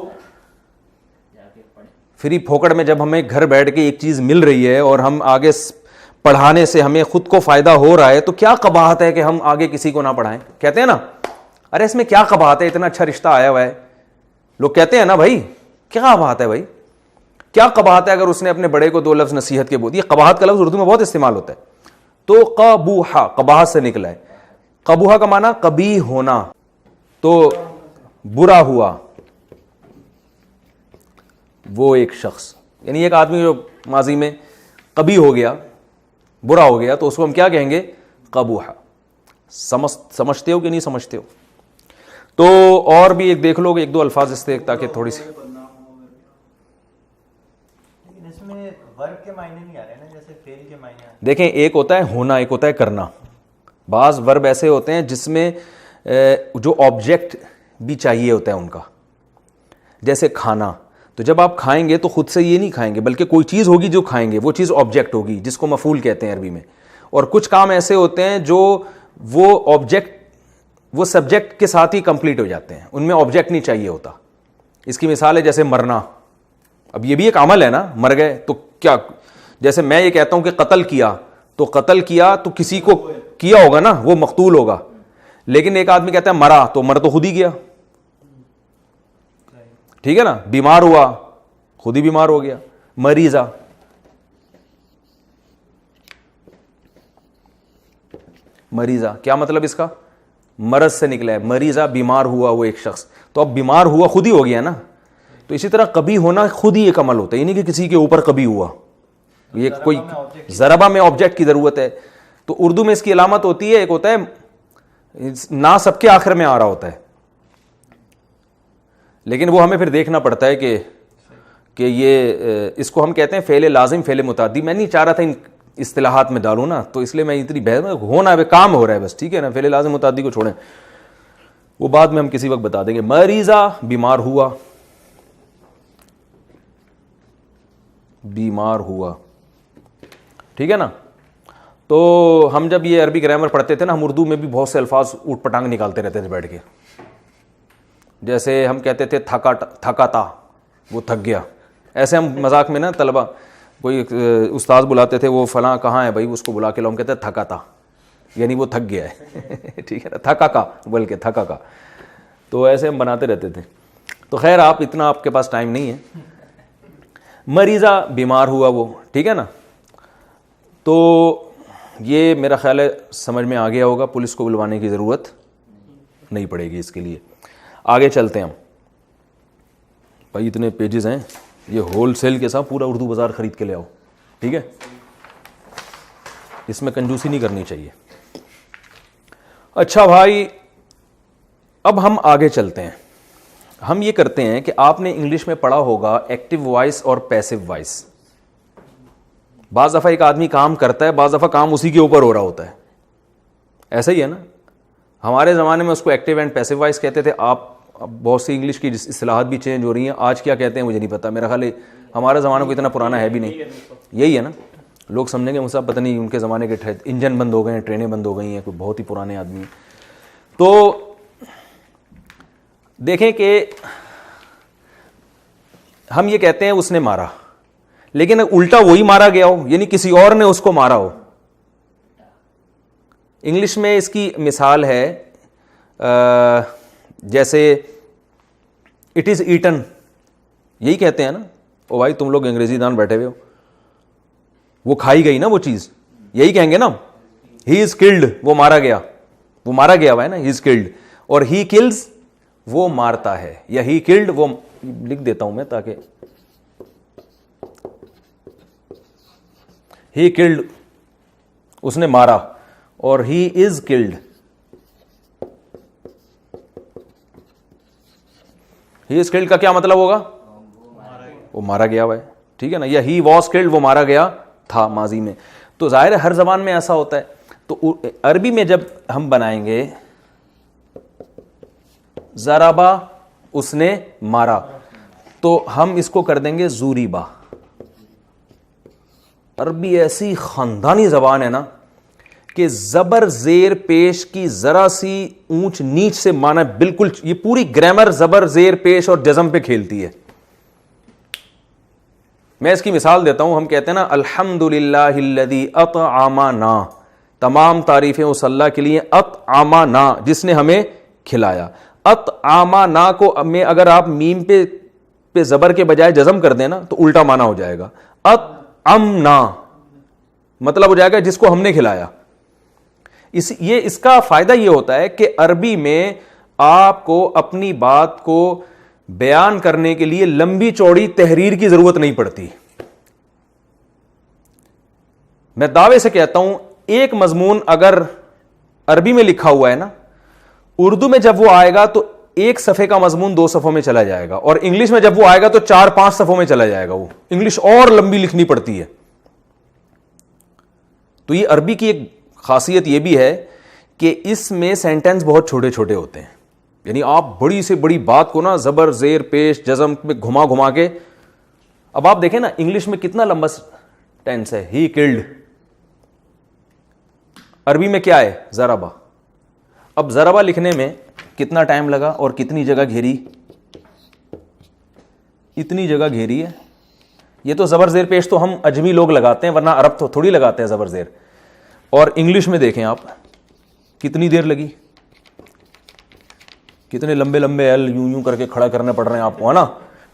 Speaker 2: فری پھوکڑ میں, جب ہمیں گھر بیٹھ کے ایک چیز مل رہی ہے اور ہم آگے پڑھانے سے ہمیں خود کو فائدہ ہو رہا ہے, تو کیا قباحت ہے کہ ہم آگے کسی کو نہ پڑھائیں؟ کہتے ہیں نا ارے اس میں کیا قباحت ہے, اتنا اچھا رشتہ آیا ہوا ہے. لوگ کہتے ہیں نا بھائی کیا بات ہے بھائی, کیا قباحت ہے اگر اس نے اپنے بڑے کو 2 لفظ نصیحت کے بول. یہ قباحت کا لفظ اردو میں بہت استعمال ہوتا ہے. تو قبوحہ قباحت سے نکلا ہے. قبوحہ کا معنی قبیح ہونا, تو برا ہوا وہ ایک شخص, یعنی ایک آدمی جو ماضی میں قبیح ہو گیا, برا ہو گیا, تو اس کو ہم کیا کہیں گے؟ قبوحہ. سمجھتے ہو کہ نہیں سمجھتے ہو؟ تو اور بھی ایک دیکھ لو گے 1-2 الفاظ اس سے تاکہ تھوڑی سی.
Speaker 3: اس میں ورب کے معنی نہیں آ رہے نا, جیسے فعل کے معنی.
Speaker 2: دیکھیں ایک ہوتا ہے ہونا, ایک ہوتا ہے کرنا. بعض ورب ایسے ہوتے ہیں جس میں جو آبجیکٹ بھی چاہیے ہوتا ہے ان کا, جیسے کھانا. تو جب آپ کھائیں گے تو خود سے یہ نہیں کھائیں گے, بلکہ کوئی چیز ہوگی جو کھائیں گے, وہ چیز آبجیکٹ ہوگی جس کو مفعول کہتے ہیں عربی میں. اور کچھ کام ایسے ہوتے ہیں جو وہ آبجیکٹ وہ سبجیکٹ کے ساتھ ہی کمپلیٹ ہو جاتے ہیں, ان میں آبجیکٹ نہیں چاہیے ہوتا. اس کی مثال ہے جیسے مرنا. اب یہ بھی ایک عمل ہے نا, مر گئے تو کیا, جیسے میں یہ کہتا ہوں کہ قتل کیا, تو قتل کیا تو کسی کو کیا ہوگا نا, وہ مقتول ہوگا. لیکن ایک آدمی کہتا ہے مرا, تو مر تو خود ہی گیا, ٹھیک ہے نا. بیمار ہوا, خود ہی بیمار ہو گیا. مریضہ, مریضہ کیا مطلب اس کا؟ مرض سے نکلا ہے. مریضہ بیمار ہوا وہ ایک شخص, تو اب بیمار ہوا خود ہی ہو گیا نا. تو اسی طرح قبیح ہونا خود ہی ایک عمل ہوتا ہے, یعنی کہ کسی کے اوپر قبیح ہوا. یہ کوئی ضربہ میں آبجیکٹ کی ضرورت ہے. تو اردو میں اس کی علامت ہوتی ہے, ایک ہوتا ہے نا سب کے آخر میں آ رہا ہوتا ہے, لیکن وہ ہمیں پھر دیکھنا پڑتا ہے کہ یہ اس کو ہم کہتے ہیں فعل لازم فعل متعدی. میں نہیں چاہ رہا تھا ان اصطلاحات میں ڈالوں نا, تو اس لیے میں اتنی بحث ہونا ہے, کام ہو رہا ہے بس, ٹھیک ہے نا. فعل لازم متعدی کو چھوڑیں, وہ بعد میں ہم کسی وقت بتا دیں گے. مریضہ بیمار ہوا, بیمار ہوا, ٹھیک ہے نا. تو ہم جب یہ عربی گرامر پڑھتے تھے نا, ہم اردو میں بھی بہت سے الفاظ اوٹ پٹانگ نکالتے رہتے تھے بیٹھ کے. جیسے ہم کہتے تھے تھکا تھا, وہ تھک گیا. ایسے ہم مذاق میں نا طلبہ, کوئی استاذ بلاتے تھے, وہ فلاں کہاں ہے بھائی, اس کو بلا کے ہم کہتے ہیں تھکا تھا, یعنی وہ تھک گیا ہے, ٹھیک ہے نا. تھکا کا بلکہ تھکا کا, تو ایسے ہم بناتے رہتے تھے. تو خیر آپ اتنا, آپ کے پاس ٹائم نہیں ہے. مریضہ بیمار ہوا وہ, ٹھیک ہے نا. تو یہ میرا خیال ہے سمجھ میں آ گیا ہوگا, پولیس کو بلوانے کی ضرورت نہیں پڑے گی اس کے لیے. آگے چلتے ہیں ہم. بھائی اتنے پیجز ہیں, یہ ہول سیل کے ساتھ پورا اردو بازار خرید کے لے آؤ, ٹھیک ہے. اس میں کنجوسی نہیں کرنی چاہیے. اچھا بھائی, اب ہم آگے چلتے ہیں. ہم یہ کرتے ہیں کہ آپ نے انگلش میں پڑھا ہوگا ایکٹیو وائس اور پیسو وائس. بعض دفعہ ایک آدمی کام کرتا ہے, بعض دفعہ کام اسی کے اوپر ہو رہا ہوتا ہے, ایسا ہی ہے نا. ہمارے زمانے میں اس کو ایکٹیو اینڈ پیسو وائس کہتے تھے. آپ اب بہت سی انگلش کی اصطلاحات بھی چینج ہو رہی ہیں. آج کیا کہتے ہیں مجھے نہیں پتا, میرا خیال ہے ہمارا زمانہ کو اتنا پرانا ہے بھی نہیں. یہی ہے نا, لوگ سمجھیں گے مجھ سے پتہ نہیں ان کے زمانے کے انجن بند ہو گئے ہیں, ٹرینیں بند ہو گئی ہیں, کوئی بہت ہی پرانے آدمی. تو دیکھیں کہ ہم یہ کہتے ہیں اس نے مارا, لیکن الٹا وہی مارا گیا ہو, یعنی کسی اور نے اس کو مارا ہو. انگلش میں اس کی مثال ہے جیسے اٹ از ایٹن, یہی کہتے ہیں نا. او بھائی تم لوگ انگریزی دان بیٹھے ہوئے ہو, وہ کھائی گئی نا وہ چیز, یہی کہیں گے نا. ہی از کلڈ, وہ مارا گیا, وہ مارا گیا ہوا ہے نا, ہی از کلڈ. اور ہی کلز, وہ مارتا ہے, یا ہی کلڈ, وہ لکھ دیتا ہوں میں تاکہ ہی کلڈ, اس نے مارا, اور ہی is killed, he is killed کا کیا مطلب ہوگا؟ وہ مارا گیا ہوا ہے, ٹھیک ہے نا. یا ہی واز کلڈ, وہ مارا گیا تھا ماضی میں. تو ظاہر ہے ہر زبان میں ایسا ہوتا ہے. تو عربی میں جب ہم بنائیں گے ضربا, اس نے مارا, تو ہم اس کو کر دیں گے زوریبا. عربی ایسی خاندانی زبان ہے نا کہ زبر زیر پیش کی ذرا سی اونچ نیچ سے معنی بالکل, یہ پوری گرامر زبر زیر پیش اور جزم پہ کھیلتی ہے. میں اس کی مثال دیتا ہوں. ہم کہتے ہیں نا الحمدللہ الذی اطعمنا, تمام تعریفیں اس اللہ کے لیے, اطعمنا, جس نے ہمیں کھلایا. اطعمنا کو میں اگر آپ میم پہ زبر کے بجائے جزم کر دیں نا تو الٹا معنی ہو جائے گا. اطعمنا مطلب ہو جائے گا جس کو ہم نے کھلایا. اس کا فائدہ یہ ہوتا ہے کہ عربی میں آپ کو اپنی بات کو بیان کرنے کے لیے لمبی چوڑی تحریر کی ضرورت نہیں پڑتی. میں دعوے سے کہتا ہوں ایک مضمون اگر عربی میں لکھا ہوا ہے نا, اردو میں جب وہ آئے گا تو ایک صفحے کا مضمون 2 صفحوں میں چلا جائے گا, اور انگلش میں جب وہ آئے گا تو 4-5 صفحوں میں چلا جائے گا. وہ انگلش اور لمبی لکھنی پڑتی ہے. تو یہ عربی کی ایک خاصیت یہ بھی ہے کہ اس میں سینٹنس بہت چھوٹے چھوٹے ہوتے ہیں. یعنی آپ بڑی سے بڑی بات کو نا زبر زیر پیش جزم میں گھما گھما کے, اب آپ دیکھیں نا انگلش میں کتنا لمبا ٹینس ہے, ہی کلڈ. عربی میں کیا ہے, ضربا. اب ضربا لکھنے میں کتنا ٹائم لگا اور کتنی جگہ گھیری, اتنی جگہ گھیری ہے. یہ تو زبر زیر پیش تو ہم اجمی لوگ لگاتے ہیں, ورنہ عرب تو تھوڑی لگاتے ہیں زبر زیر. اور انگلش میں دیکھیں آپ کتنی دیر لگی, کتنے لمبے لمبے ایل یوں کر کے کھڑا کرنے پڑ رہے ہیں آپ کو, ہے نا.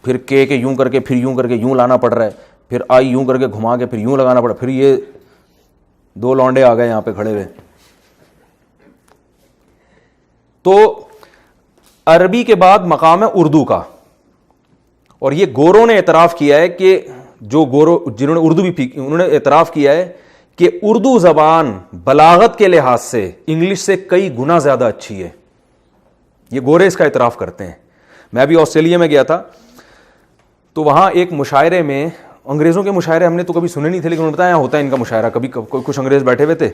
Speaker 2: پھر کے یوں کر کے, پھر یوں کر کے یوں لانا پڑ رہا ہے, پھر آئی یوں کر کے گھما کے پھر یوں لگانا پڑا, پھر یہ 2 لونڈے آ گئے یہاں پہ کھڑے ہوئے. تو عربی کے بعد مقام ہے اردو کا, اور یہ گوروں نے اعتراف کیا ہے کہ جو گورو جنہوں نے اردو بھی انہوں نے اعتراف کیا ہے کہ اردو زبان بلاغت کے لحاظ سے انگلش سے کئی گنا زیادہ اچھی ہے. یہ گورے اس کا اعتراف کرتے ہیں. میں بھی آسٹریلیا میں گیا تھا تو وہاں ایک مشاعرے میں, انگریزوں کے مشاعرے ہم نے تو کبھی سنے نہیں تھے, لیکن انہوں نے بتایا ہوتا ہے ان کا مشاعرہ. کبھی کچھ انگریز بیٹھے ہوئے تھے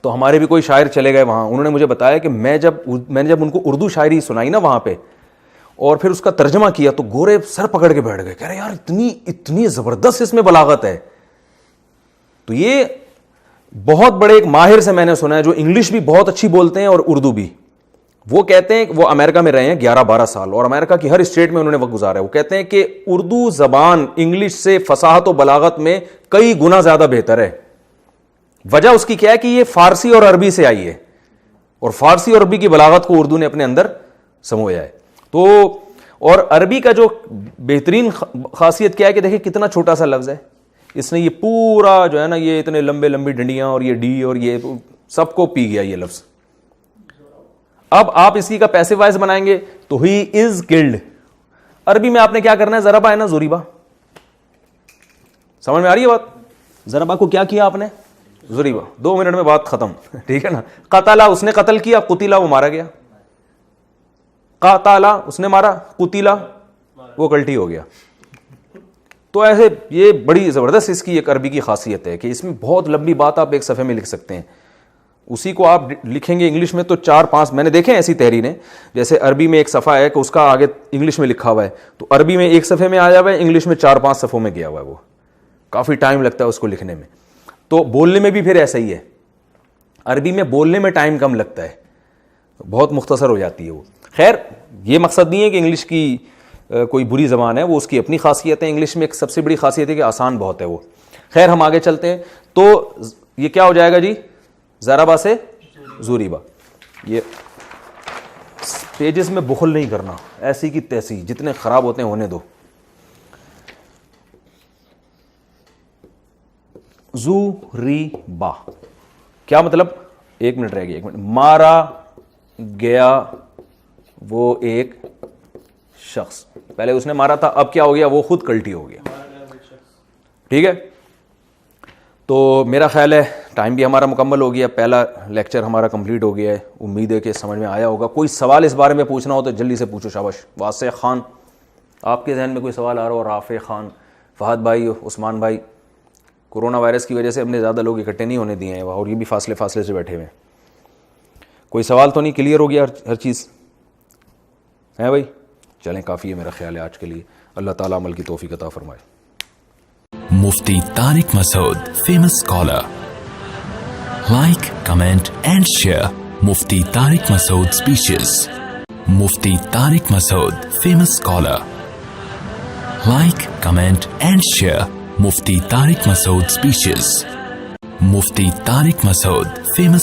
Speaker 2: تو ہمارے بھی کوئی شاعر چلے گئے وہاں. انہوں نے مجھے بتایا کہ میں نے جب ان کو اردو شاعری سنائی نا وہاں پہ, اور پھر اس کا ترجمہ کیا, تو گورے سر پکڑ کے بیٹھ گئے, کہہ رہے یار اتنی زبردست اس میں بلاغت ہے. تو یہ بہت بڑے ایک ماہر سے میں نے سنا ہے جو انگلش بھی بہت اچھی بولتے ہیں اور اردو بھی. وہ کہتے ہیں کہ وہ امریکہ میں رہے ہیں 11-12 سال, اور امریکہ کی ہر اسٹیٹ میں انہوں نے وقت گزارا ہے. وہ کہتے ہیں کہ اردو زبان انگلش سے فصاحت و بلاغت میں کئی گنا زیادہ بہتر ہے. وجہ اس کی کیا ہے کہ یہ فارسی اور عربی سے آئی ہے, اور فارسی اور عربی کی بلاغت کو اردو نے اپنے اندر سمویا ہے. تو اور عربی کا جو بہترین خاصیت کیا ہے کہ دیکھیں کتنا چھوٹا سا لفظ ہے, اس نے یہ پورا جو ہے نا یہ اتنے لمبی ڈنڈیاں اور یہ ڈی اور یہ سب کو پی گیا یہ لفظ. اب آپ اسی کا پیسو وائز بنائیں گے تو ہی از کلڈ. عربی میں آپ نے کیا کرنا ہے, ضربا ہے نا زوریبا, سمجھ میں آ رہی ہے بات. ضربا کو کیا کیا آپ نے, زوریبا, 2 منٹ میں بات ختم, ٹھیک ہے نا. قتلا اس نے قتل کیا, قتیلا وہ مارا گیا. قتالا اس نے مارا, قتیلا وہ کلٹی ہو گیا. تو ایسے یہ بڑی زبردست اس کی ایک عربی کی خاصیت ہے کہ اس میں بہت لمبی بات آپ ایک صفحے میں لکھ سکتے ہیں. اسی کو آپ لکھیں گے انگلش میں تو 4-5, میں نے دیکھے ایسی تحریریں, جیسے عربی میں ایک صفحہ ہے کہ اس کا آگے انگلش میں لکھا ہوا ہے, تو عربی میں ایک صفحے میں آیا ہوا ہے, انگلش میں 4-5 صفحوں میں گیا ہوا ہے. وہ کافی ٹائم لگتا ہے اس کو لکھنے میں. تو بولنے میں بھی پھر ایسا ہی ہے, عربی میں بولنے میں ٹائم کم لگتا ہے, بہت مختصر ہو جاتی ہے وہ. خیر یہ مقصد نہیں ہے کہ انگلش کی کوئی بری زبان ہے, وہ اس کی اپنی خاصیت ہے. انگلش میں ایک سب سے بڑی خاصیت ہے کہ آسان بہت ہے وہ. خیر ہم آگے چلتے ہیں. تو یہ کیا ہو جائے گا جی, ضربا سے زوریبا. یہ پیجز میں بخل نہیں کرنا, ایسی کی تیسی, جتنے خراب ہوتے ہیں ہونے دو. زوریبا کیا مطلب, 1 منٹ رہ گیا, 1 منٹ. مارا گیا وہ ایک شخص, پہلے اس نے مارا تھا, اب کیا ہو گیا, وہ خود کلٹی ہو گیا. ٹھیک ہے, تو میرا خیال ہے ٹائم بھی ہمارا مکمل ہو گیا, پہلا لیکچر ہمارا کمپلیٹ ہو گیا ہے. امید ہے کہ سمجھ میں آیا ہوگا. کوئی سوال اس بارے میں پوچھنا ہو تو جلدی سے پوچھو. شاباش. واسع خان, آپ کے ذہن میں کوئی سوال آ رہا ہو؟ رافع خان, فہد بھائی, عثمان بھائی. کورونا وائرس کی وجہ سے ہم نے زیادہ لوگ اکٹھے نہیں ہونے دیے ہیں, اور یہ بھی فاصلے سے بیٹھے ہوئے ہیں. کوئی سوال تو نہیں, کلیئر ہو گیا ہر چیز ہے بھائی؟ چلیں کافی ہے میرا خیال ہے آج کے لیے. اللہ تعالیٰ عمل کی توفیق عطا فرمائے.
Speaker 1: Mufti Tariq Masood, famous scholar. Like, comment and share Mufti Tariq Masood speeches. Mufti Tariq Masood, famous scholar. Like, comment and share Mufti Tariq Masood speeches. Mufti Tariq Masood, famous